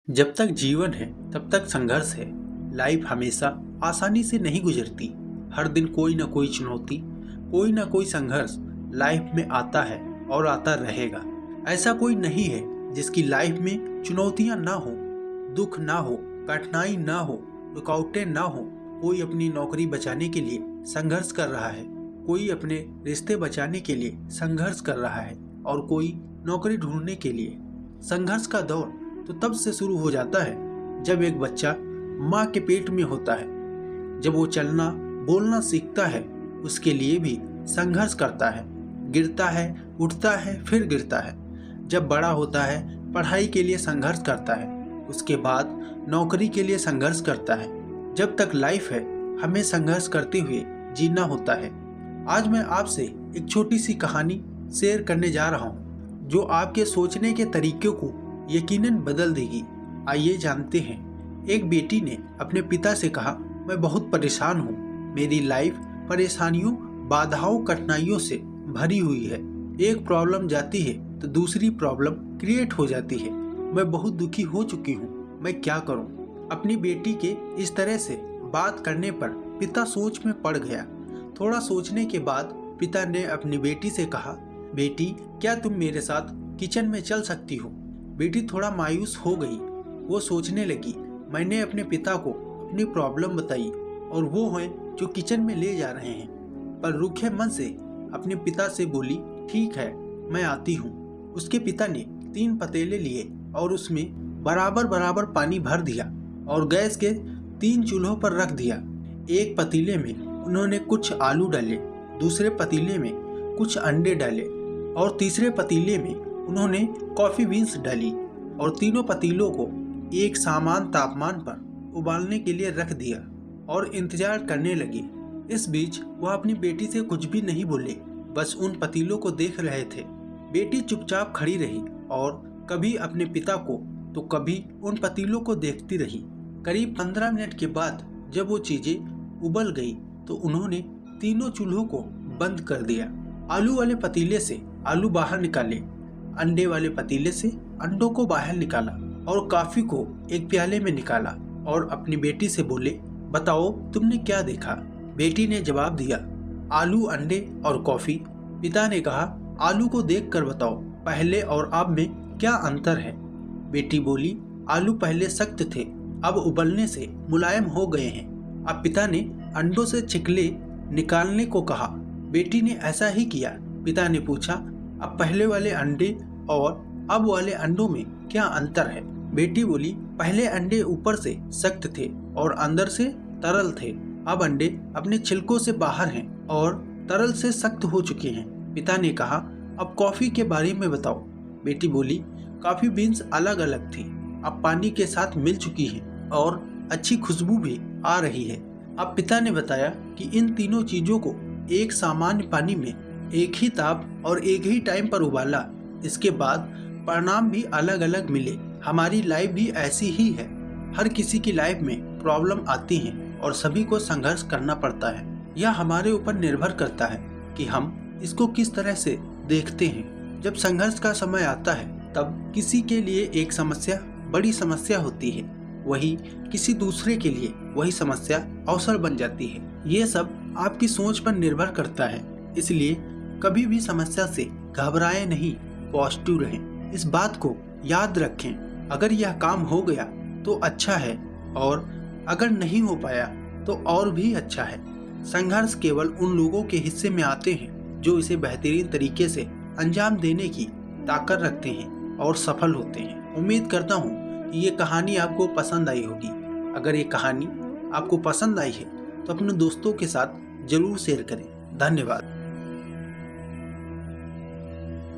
जब तक जीवन है तब तक संघर्ष है। लाइफ हमेशा आसानी से नहीं गुजरती। हर दिन कोई ना कोई चुनौती, कोई ना कोई संघर्ष लाइफ में आता है और आता रहेगा। ऐसा कोई नहीं है जिसकी लाइफ में चुनौतियां ना हो, दुख ना हो, कठिनाई ना हो, रुकावटें ना हो। कोई अपनी नौकरी बचाने के लिए संघर्ष कर रहा है, कोई अपने रिश्ते बचाने के लिए संघर्ष कर रहा है और कोई नौकरी ढूंढने के लिए। संघर्ष का दौर तो तब से शुरू हो जाता है जब एक बच्चा माँ के पेट में होता है। जब वो चलना बोलना सीखता है, उसके लिए भी संघर्ष करता है, गिरता है, उठता है, फिर गिरता है। जब बड़ा होता है, पढ़ाई के लिए संघर्ष करता है, उसके बाद नौकरी के लिए संघर्ष करता है। जब तक लाइफ है, हमें संघर्ष करते हुए जीना होता है। आज मैं आपसे एक छोटी सी कहानी शेयर करने जा रहा हूँ जो आपके सोचने के तरीके को यकीनन बदल देगी। आइए जानते हैं। एक बेटी ने अपने पिता से कहा, मैं बहुत परेशान हूँ। मेरी लाइफ परेशानियों, बाधाओं, कठिनाइयों से भरी हुई है। एक प्रॉब्लम जाती है तो दूसरी प्रॉब्लम क्रिएट हो जाती है। मैं बहुत दुखी हो चुकी हूँ, मैं क्या करूँ? अपनी बेटी के इस तरह से बात करने पर पिता सोच में पड़ गया। थोड़ा सोचने के बाद पिता ने अपनी बेटी से कहा, बेटी क्या तुम मेरे साथ किचन में चल सकती हो? बेटी थोड़ा मायूस हो गई। वो सोचने लगी, मैंने अपने पिता को अपनी प्रॉब्लम बताई और वो हैं जो किचन में ले जा रहे हैं। पर रूखे मन से अपने पिता से बोली, ठीक है मैं आती हूँ। उसके पिता ने 3 पतीले लिए और उसमें बराबर बराबर पानी भर दिया और गैस के 3 चूल्हों पर रख दिया। एक पतीले में उन्होंने कुछ आलू डाले, दूसरे पतीले में कुछ अंडे डाले और तीसरे पतीले में उन्होंने कॉफ़ी बीन्स डाली और तीनों पतीलों को एक समान तापमान पर उबालने के लिए रख दिया और इंतजार करने लगे। इस बीच वह अपनी बेटी से कुछ भी नहीं बोले, बस उन पतीलों को देख रहे थे। बेटी चुपचाप खड़ी रही और कभी अपने पिता को तो कभी उन पतीलों को देखती रही। करीब 15 मिनट के बाद जब वो चीज़ें उबल गई तो उन्होंने तीनों चूल्हों को बंद कर दिया। आलू वाले पतीले से आलू बाहर निकाले, अंडे वाले पतीले से अंडों को बाहर निकाला और कॉफी को एक प्याले में निकाला और अपनी बेटी से बोले, बताओ तुमने क्या देखा? बेटी ने जवाब दिया, आलू, अंडे और कॉफी। पिता ने कहा, आलू को देखकर बताओ पहले और अब में क्या अंतर है? बेटी बोली, आलू पहले सख्त थे, अब उबलने से मुलायम हो गए हैं। अब पिता ने अंडों से छिकले निकालने को कहा। बेटी ने ऐसा ही किया। पिता ने पूछा, अब पहले वाले अंडे और अब वाले अंडों में क्या अंतर है? बेटी बोली, पहले अंडे ऊपर से सख्त थे और अंदर से तरल थे, अब अंडे अपने छिलकों से बाहर हैं और तरल से सख्त हो चुके हैं। पिता ने कहा, अब कॉफी के बारे में बताओ। बेटी बोली, कॉफी बीन्स अलग अलग थी, अब पानी के साथ मिल चुकी हैं और अच्छी खुशबू भी आ रही है। अब पिता ने बताया कि इन तीनों चीजों को एक सामान्य पानी में एक ही ताप और एक ही टाइम पर उबाला, इसके बाद परिणाम भी अलग अलग मिले। हमारी लाइफ भी ऐसी ही है। हर किसी की लाइफ में प्रॉब्लम आती हैं और सभी को संघर्ष करना पड़ता है। यह हमारे ऊपर निर्भर करता है कि हम इसको किस तरह से देखते हैं। जब संघर्ष का समय आता है तब किसी के लिए एक समस्या बड़ी समस्या होती है, वही किसी दूसरे के लिए वही समस्या अवसर बन जाती है। ये सब आपकी सोच पर निर्भर करता है। इसलिए कभी भी समस्या से घबराएं नहीं, पॉजिटिव रहें। इस बात को याद रखें, अगर यह काम हो गया तो अच्छा है और अगर नहीं हो पाया तो और भी अच्छा है। संघर्ष केवल उन लोगों के हिस्से में आते हैं जो इसे बेहतरीन तरीके से अंजाम देने की ताकत रखते हैं और सफल होते हैं। उम्मीद करता हूँ कि ये कहानी आपको पसंद आई होगी। अगर ये कहानी आपको पसंद आई है तो अपने दोस्तों के साथ जरूर शेयर करें। धन्यवाद।